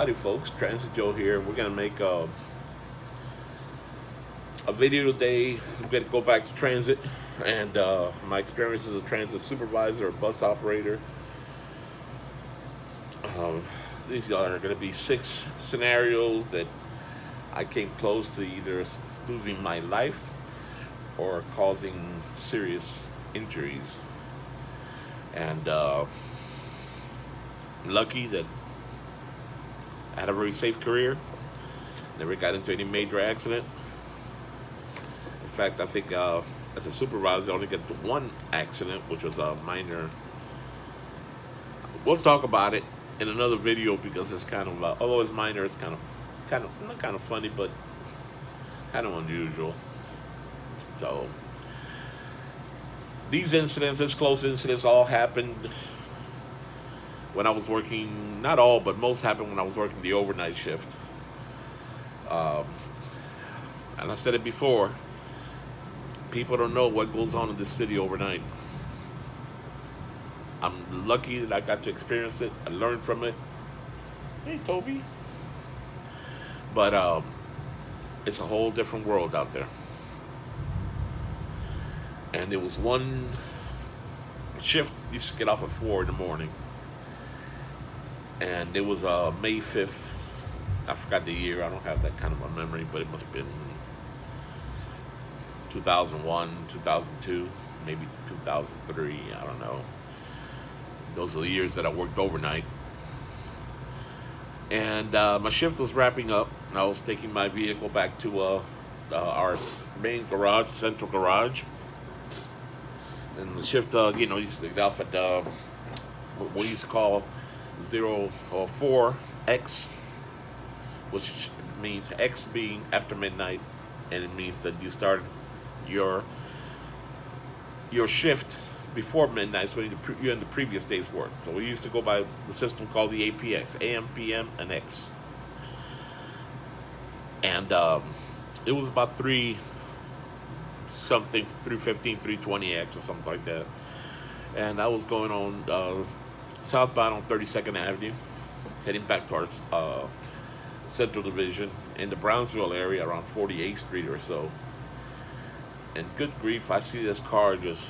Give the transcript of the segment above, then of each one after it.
Howdy folks, Transit Joe here. We're going to make a video today. I'm going to go back to transit and my experience as a transit supervisor or bus operator. Um, these are going to be 6 scenarios that I came close to either losing my life or causing serious injuries. And lucky that I had a very safe career. Never got into any major accident. In fact, I think as a supervisor, I only got to one accident, which was a minor. We'll talk about it in another video because it's kind of, although it's minor, it's kind of not kind of funny, but kind of unusual. So these close incidents, all happened when I was working. Not all, but most happened when I was working the overnight shift. Um, and I said it before. People don't know what goes on in this city overnight. I'm lucky that I got to experience it. I learned from it. Hey, Toby. But it's a whole different world out there. And there was one shift used to get off at 4 in the morning, and it was May 5th. I forgot the year. I don't have that kind of a memory, but it must have been 2001, 2002, maybe 2003. I don't know. Those are the years that I worked overnight. And my shift was wrapping up, and I was taking my vehicle back to our main garage, central garage. And the shift, used to get off at what we used to call 04X, which means X being after midnight, and it means that you start your shift before midnight, so you're in the previous day's work. So we used to go by the system called the APX, AM, PM, and X. And it was about 315, 320X or something like that. And I was going on southbound on 32nd Avenue, heading back towards Central Division in the Brownsville area around 48th Street or so. And good grief, I see this car just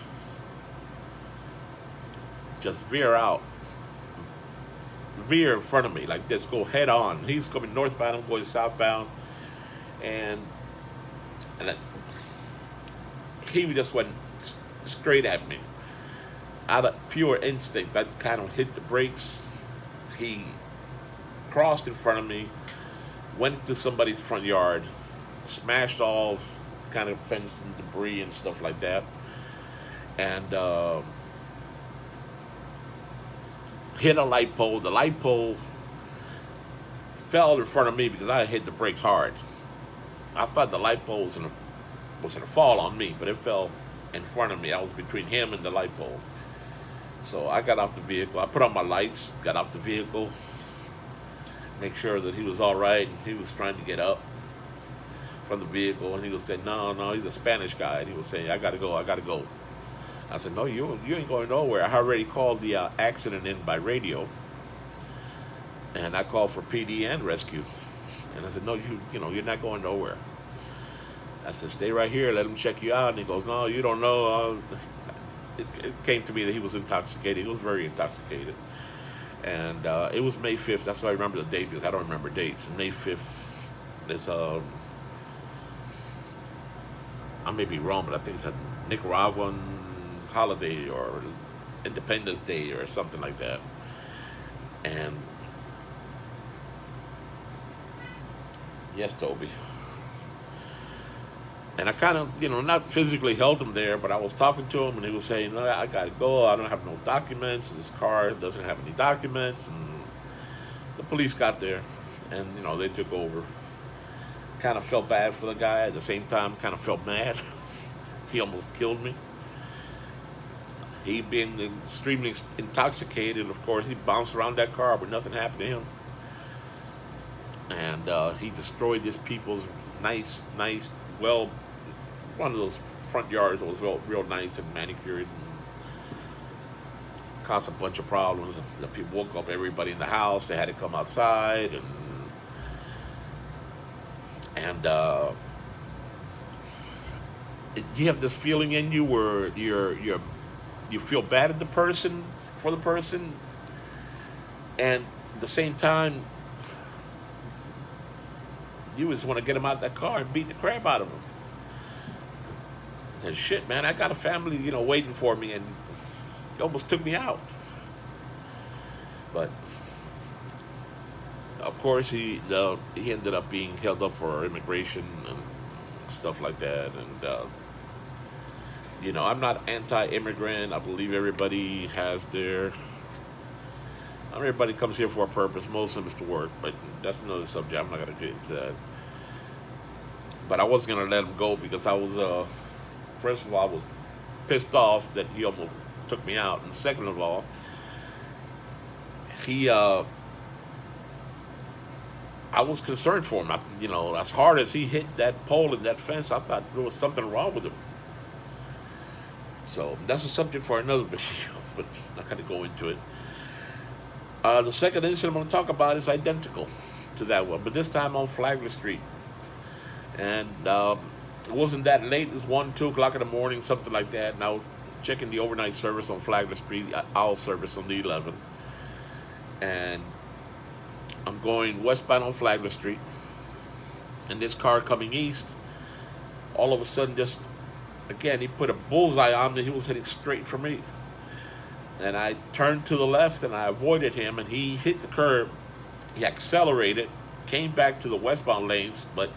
veer in front of me like this, go head on. He's coming northbound, I'm going southbound, and he just went straight at me. Out of pure instinct, I kind of hit the brakes. He crossed in front of me, went to somebody's front yard, smashed all kind of fence and debris and stuff like that, and hit a light pole. The light pole fell in front of me because I hit the brakes hard. I thought the light pole was gonna fall on me, but it fell in front of me. I was between him and the light pole. So I got off the vehicle. I put on my lights, got off the vehicle, make sure that he was all right. And he was trying to get up from the vehicle, and he was saying, no, he's a Spanish guy. And he was saying, I gotta go. I said, no, you ain't going nowhere. I already called the accident in by radio, and I called for PD and rescue. And I said, no, you're not going nowhere. I said, stay right here, let him check you out. And he goes, no, you don't know. It came to me that he was intoxicated. He was very intoxicated. And it was May 5th. That's why I remember the date, because I don't remember dates. May 5th is, I may be wrong, but I think it's a Nicaraguan holiday or Independence Day or something like that. And yes, Toby. And I kind of, not physically held him there, but I was talking to him, and he was saying, no, I got to go. I don't have no documents. This car doesn't have any documents. And the police got there, and, they took over. Kind of felt bad for the guy. At the same time, kind of felt mad. He almost killed me. He being extremely intoxicated, of course, he bounced around that car, but nothing happened to him. And he destroyed his people's nice, well, one of those front yards that was real nice and manicured, and caused a bunch of problems. And the people woke up everybody in the house. They had to come outside, and and you have this feeling in you where you feel bad at the person for the person, and at the same time you just want to get him out of that car and beat the crap out of him. I said, "Shit, man, I got a family, waiting for me, and he almost took me out." But of course, he ended up being held up for immigration and stuff like that. And I'm not anti-immigrant. I believe everybody has their. Everybody comes here for a purpose. Most of them is to work, but that's another subject. I'm not gonna get into that. But I wasn't gonna let him go because I was, first of all, I was pissed off that he almost took me out, and second of all, he I was concerned for him. As hard as he hit that pole and that fence, I thought there was something wrong with him. So that's a subject for another video, but I'm not going to go into it. The second incident I'm going to talk about is identical to that one, but this time on Flagler Street. And it wasn't that late. It was 1, 2 o'clock in the morning, something like that. And I was checking the overnight service on Flagler Street, our service on the 11th. And I'm going westbound on Flagler Street, and this car coming east, all of a sudden, just again, he put a bullseye on me. He was heading straight for me, and I turned to the left, and I avoided him, and he hit the curb. He accelerated, came back to the westbound lanes, but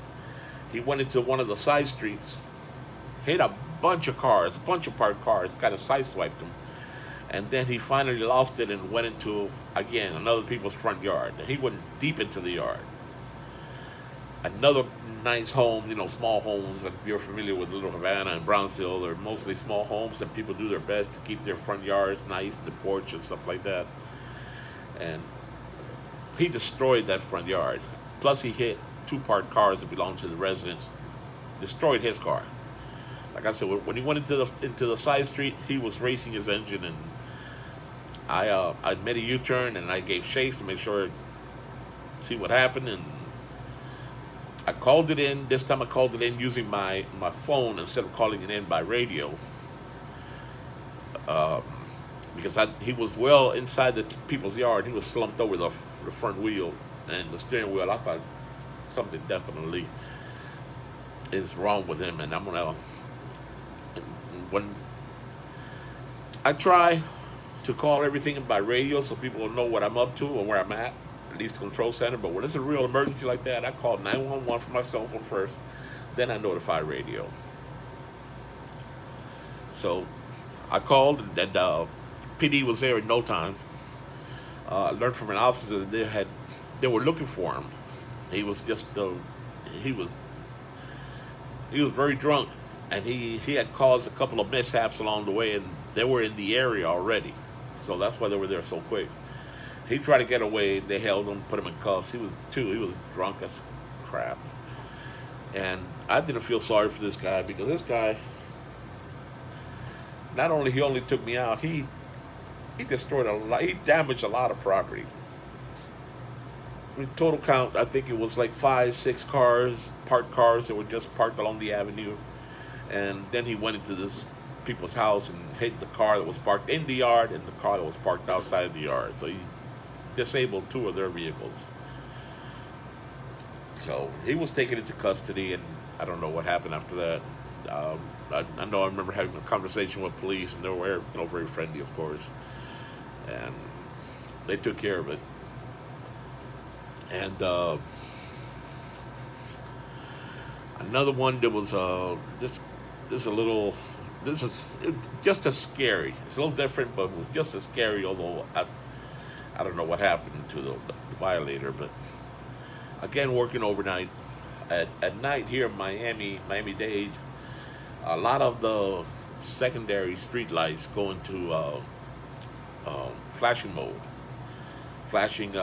he went into one of the side streets, hit a bunch of cars, a bunch of parked cars, kind of sideswiped them. And then he finally lost it and went into, again, another people's front yard. And he went deep into the yard. Another nice home, small homes. If you're familiar with Little Havana and Brownsville, they're mostly small homes, and people do their best to keep their front yards nice, the porch and stuff like that. And he destroyed that front yard. Plus, he hit 2 parked cars that belonged to the residents. Destroyed his car. Like I said, when he went into the side street, he was racing his engine, and I made a U-turn, and I gave chase to make sure, see what happened, and I called it in. This time I called it in using my phone instead of calling it in by radio, because he was well inside the people's yard. He was slumped over the front wheel and the steering wheel. I thought something definitely is wrong with him, and I'm gonna. When I try to call everything by radio so people will know what I'm up to and where I'm at least the control center. But when it's a real emergency like that, I call 911 from my cell phone first, then I notify radio. So I called, and PD was there in no time. I learned from an officer that they were looking for him. He was just he was very drunk, and he had caused a couple of mishaps along the way, and they were in the area already. So that's why they were there so quick. He tried to get away. They held him, put him in cuffs. He was drunk as crap. And I didn't feel sorry for this guy, because this guy, not only he only took me out, he destroyed a lot. He damaged a lot of property. I mean, total count, I think it was like 5, 6 cars, parked cars that were just parked along the avenue. And then he went into this people's house and hit the car that was parked in the yard and the car that was parked outside the yard. So he disabled 2 of their vehicles. So he was taken into custody, and I don't know what happened after that. I know I remember having a conversation with police, and they were very friendly, of course, and they took care of it. And another one that was this is just as scary. It's a little different, but it was just as scary. Although I don't know what happened to the violator, but again, working overnight at night here in Miami-Dade, a lot of the secondary street lights go into flashing mode, flashing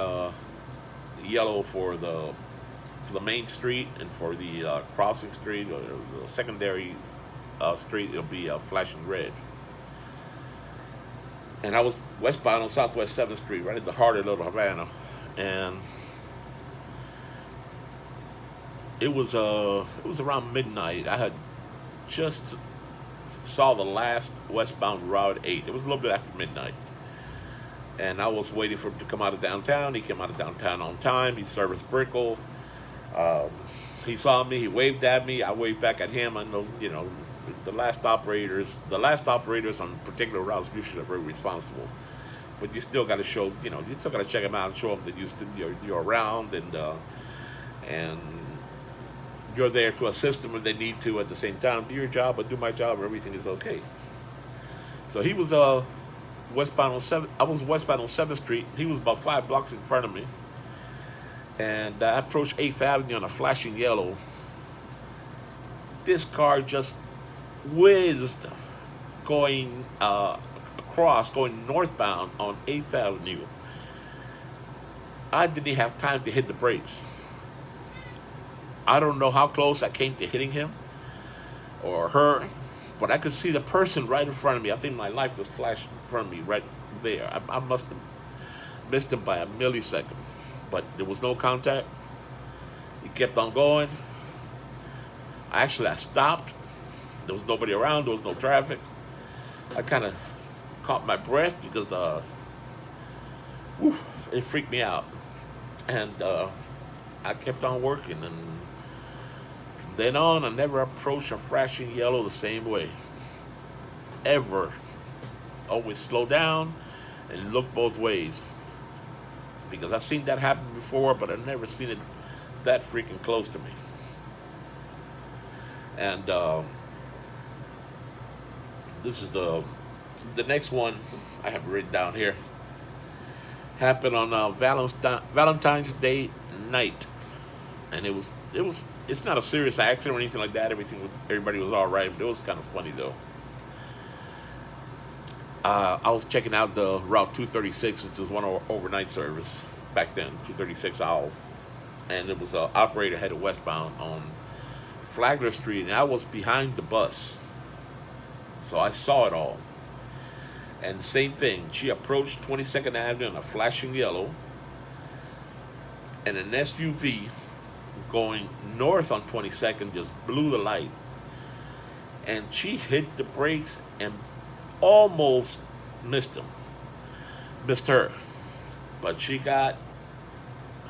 yellow for the main street, and for the crossing street or the secondary street, it'll be flashing red. And I was westbound on Southwest 7th Street, right in the heart of Little Havana, and it was around midnight. I had just saw the last westbound Route 8. It was a little bit after midnight. And I was waiting for him to come out of downtown. He came out of downtown on time. He serviced Brickell. Um, he saw me. He waved at me. I waved back at him. I know, the last operators on particular routes usually are very responsible. But you still got to show, you still got to check them out and show them that you're around and you're there to assist them if they need to at the same time. Do your job, but do my job, and everything is okay. So he was westbound on seven. I was westbound on Seventh Street. He was about 5 blocks in front of me, and I approached Eighth Avenue on a flashing yellow. This car just whizzed going across, going northbound on Eighth Avenue. I didn't even have time to hit the brakes. I don't know how close I came to hitting him or her, but I could see the person right in front of me. I think my life just flashed in front of me right there. I must have missed him by a millisecond, but there was no contact. He kept on going. I stopped. There was nobody around. There was no traffic. I kind of caught my breath because whew, it freaked me out, and I kept on working. And from then on, I never approached a flashing yellow the same way. Ever. Always slow down and look both ways. Because I've seen that happen before, but I've never seen it that freaking close to me. And this is the next one I have written down here. Happened on Valentine's Day night, and it's not a serious accident or anything like that. Everybody was all right, but it was kind of funny though. I was checking out the Route 236, which was one of our overnight service back then, 236 Owl, and it was an operator headed westbound on Flagler Street, and I was behind the bus, so I saw it all. And same thing, she approached 22nd Avenue on a flashing yellow, and an SUV going north on 22nd just blew the light, and she hit the brakes and almost missed her, but she got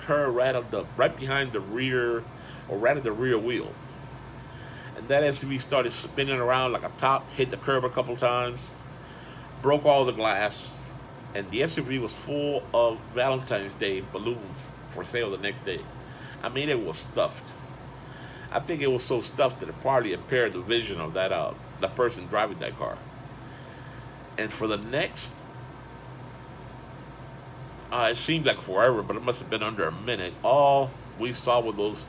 her right behind the rear, or right at the rear wheel, and that SUV started spinning around like a top, hit the curb a couple times, broke all the glass, and the SUV was full of Valentine's Day balloons for sale the next day. I mean, it was stuffed. I think it was so stuffed that it probably impaired the vision of the person driving that car. And for the next, it seemed like forever, but it must have been under a minute. All we saw were those.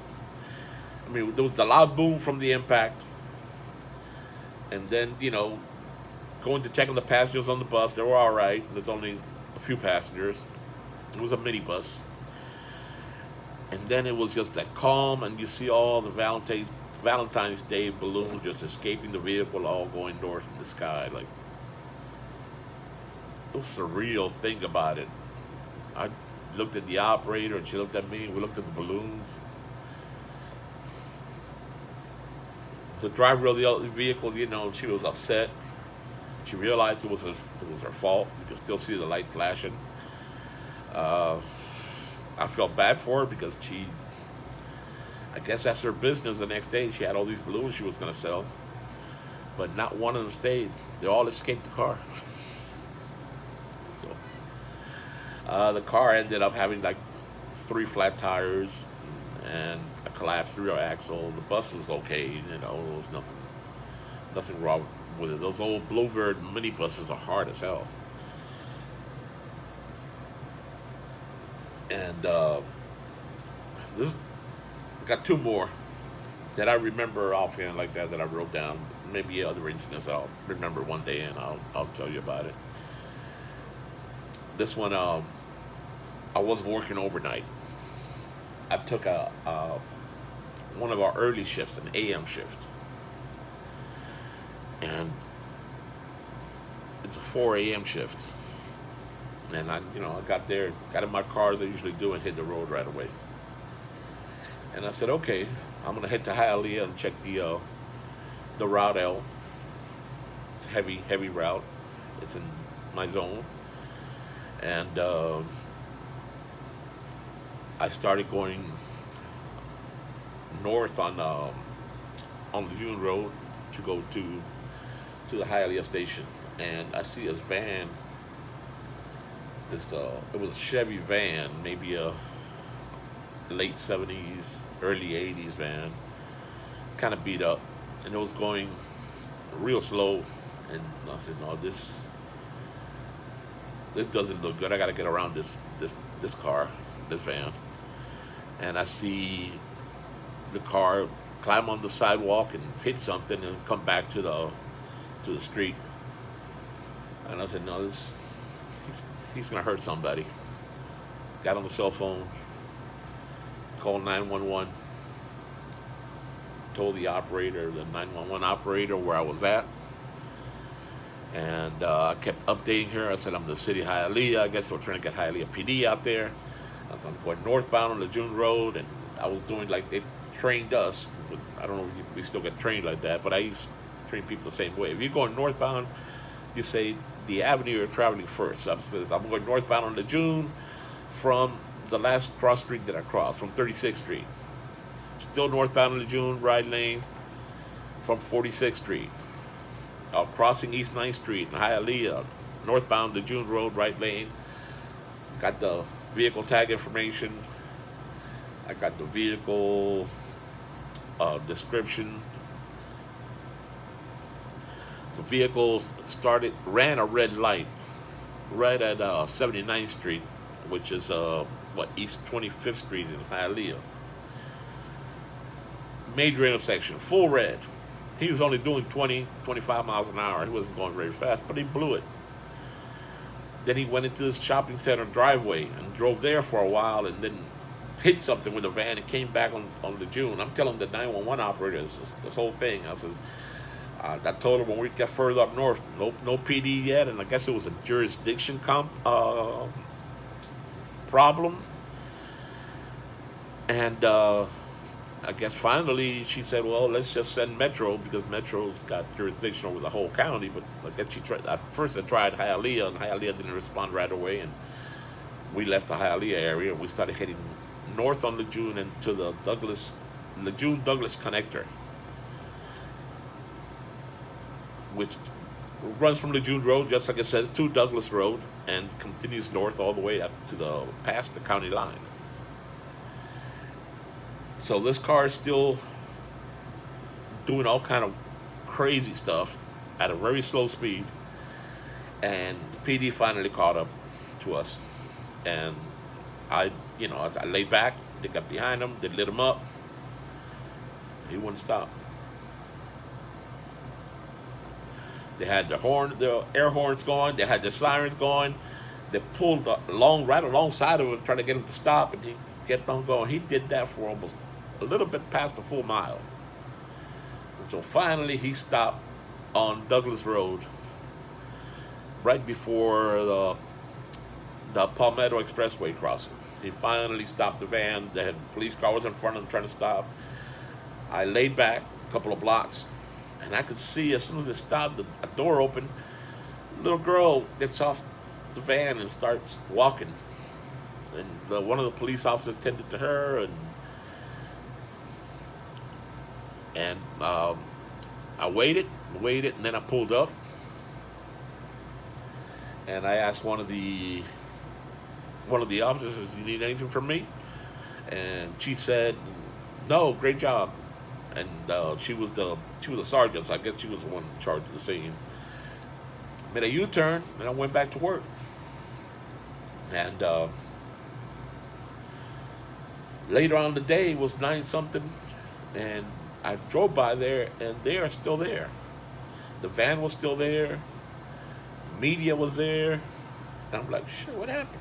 I mean, there was the loud boom from the impact, and then going to check on the passengers on the bus. They were all right. There's only a few passengers. It was a minibus, and then it was just that calm, and you see all the Valentine's Day balloons just escaping the vehicle, all going north in the sky. Like, it was a surreal thing about it. I looked at the operator, and she looked at me. We looked at the balloons. The driver of the other vehicle, she was upset. She realized it was her fault. You could still see the light flashing. Uh, I felt bad for her because I guess that's her business. The next day, she had all these balloons she was going to sell, but not one of them stayed. They all escaped the car. So the car ended up having like 3 flat tires and a collapsed rear axle. The bus was okay. There was nothing wrong with it. Those old Bluebird minibuses are hard as hell. And this got two more that I remember offhand like that I wrote down. Maybe other incidents I'll remember one day and I'll tell you about it. This one, I wasn't working overnight. I took one of our early shifts, an AM shift, and it's a 4 a.m. shift. And I got there, got in my car as I usually do, and hit the road right away. And I said, okay, I'm gonna head to Hialeah and check the route L. It's a heavy route. It's in my zone, and I started going north on the June Road to go to the Hialeah station, and I see this van. It was a Chevy van, maybe a late '70s, early '80s van, kind of beat up, and it was going real slow. And I said, no, this doesn't look good. I got to get around this car, this van. And I see the car climb on the sidewalk and hit something and come back to the street. And I said, no, he's gonna hurt somebody. Got on the cell phone, called 911, told the 911 operator where I was at, and I kept updating her. I said, I'm in the city of Hialeah. I guess we're trying to get Hialeah PD out there. I said, I'm going northbound on the June Road, and I was doing like they trained us. I don't know if we still get trained like that, but I used to train people the same way. If you're going northbound, you say the avenue you're traveling first. So I'm going northbound on the June from the last cross street that I crossed, from 36th Street. Still northbound on the June, right lane from 46th Street. Crossing East 9th Street in Hialeah, northbound the June Road, right lane. Got the vehicle tag information. I got the vehicle description. The vehicle ran a red light right at 79th Street, which is East 25th Street in Hialeah. Major intersection, full red. He was only doing 20, 25 miles an hour. He wasn't going very fast, but he blew it. Then he went into this shopping center driveway and drove there for a while, and then hit something with a van and came back on the June. I'm telling the 911 operator this whole thing. I told him when we get further up north, no PD yet, and I guess it was a jurisdiction problem. And I guess finally she said, well, let's just send Metro because Metro's got jurisdiction over the whole county. But I guess at first I tried Hialeah, and Hialeah didn't respond right away, and we left the Hialeah area and we started heading north on the June and to the June Douglas connector, which runs from the June Road, just like it says, to Douglas Road, and continues north all the way up to past the county line. So this car is still doing all kind of crazy stuff at a very slow speed, and the PD finally caught up to us, and I laid back. They got behind him. They lit him up. He wouldn't stop. They had the air horns going. They had the sirens going. They pulled right alongside of him, trying to get him to stop, and he kept on going. He did that for almost a little bit past a full mile. Until finally he stopped on Douglas Road, right before the Palmetto Expressway crossing. He finally stopped the van. The police car was in front of him trying to stop. I laid back a couple of blocks, and I could see as soon as it stopped, a door opened. A little girl gets off the van and starts walking. And one of the police officers tended to her, and I waited, and then I pulled up, and I asked one of the officers, "You need anything from me?" And she said, "No, great job." And she was the sergeant, so I guess she was the one in charge of the scene. Made a U-turn, and I went back to work. And later on in the day, it was 9 something, and I drove by there, and they are still there. The van was still there. The media was there. And I'm like, shit, what happened?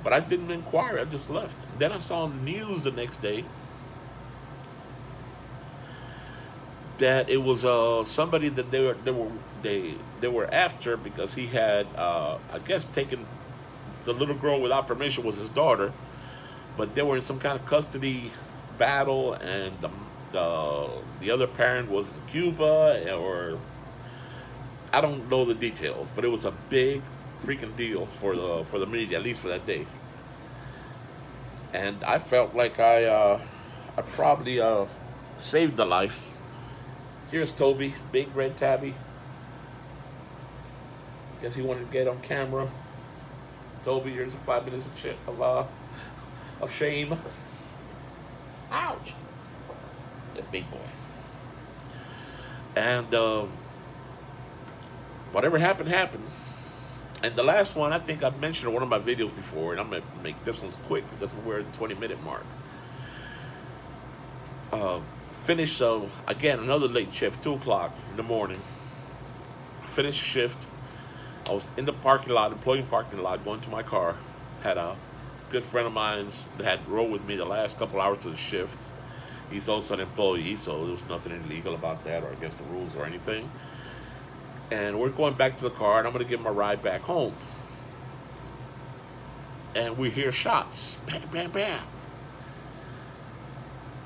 But I didn't inquire. I just left. Then I saw on the news the next day that it was somebody that they were after because he had I guess taken the little girl without permission was his daughter, but they were in some kind of custody battle, and the other parent was in Cuba, or I don't know the details, but it was a big freaking deal for the media, at least for that day. And I felt like I probably saved the life. Here's Toby, big red tabby. Guess he wanted to get on camera. Toby, here's 5 minutes of shame. Ouch! The big boy. And whatever happened, happened. And the last one, I think I've mentioned in one of my videos before, and I'm going to make this one quick because we're at the 20-minute mark. Finish, again, another late shift, 2 o'clock in the morning. Finished shift. I was in the parking lot, employee parking lot, going to my car. Had a good friend of mine that had rode with me the last couple hours of the shift. He's also an employee, so there was nothing illegal about that or against the rules or anything. And we're going back to the car, and I'm going to give him a ride back home. And we hear shots. Bam, bam, bam.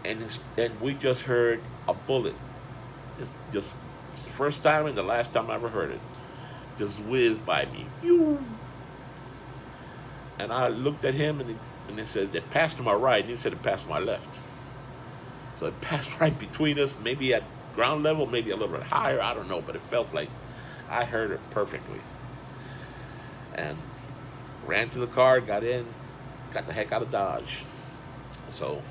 And we just heard a bullet. It's the first time and the last time I ever heard it. Just whizzed by me. And I looked at him, and it says, it passed to my right, and he said it passed to my left. So it passed right between us, maybe at ground level, maybe a little bit higher, I don't know, but it felt like I heard it perfectly. And ran to the car, got in, got the heck out of Dodge. So,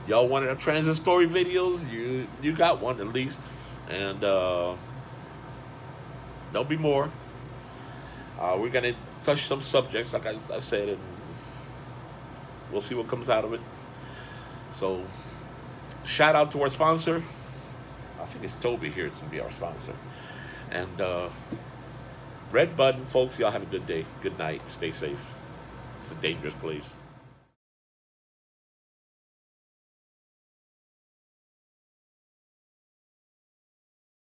y'all wanted a transit story videos? You got one at least. And there'll be more. We're going to touch some subjects, like I said, and we'll see what comes out of it. So, shout out to our sponsor. I think it's Toby here. It's going to be our sponsor. And red button, folks, y'all have a good day. Good night. Stay safe. It's a dangerous place.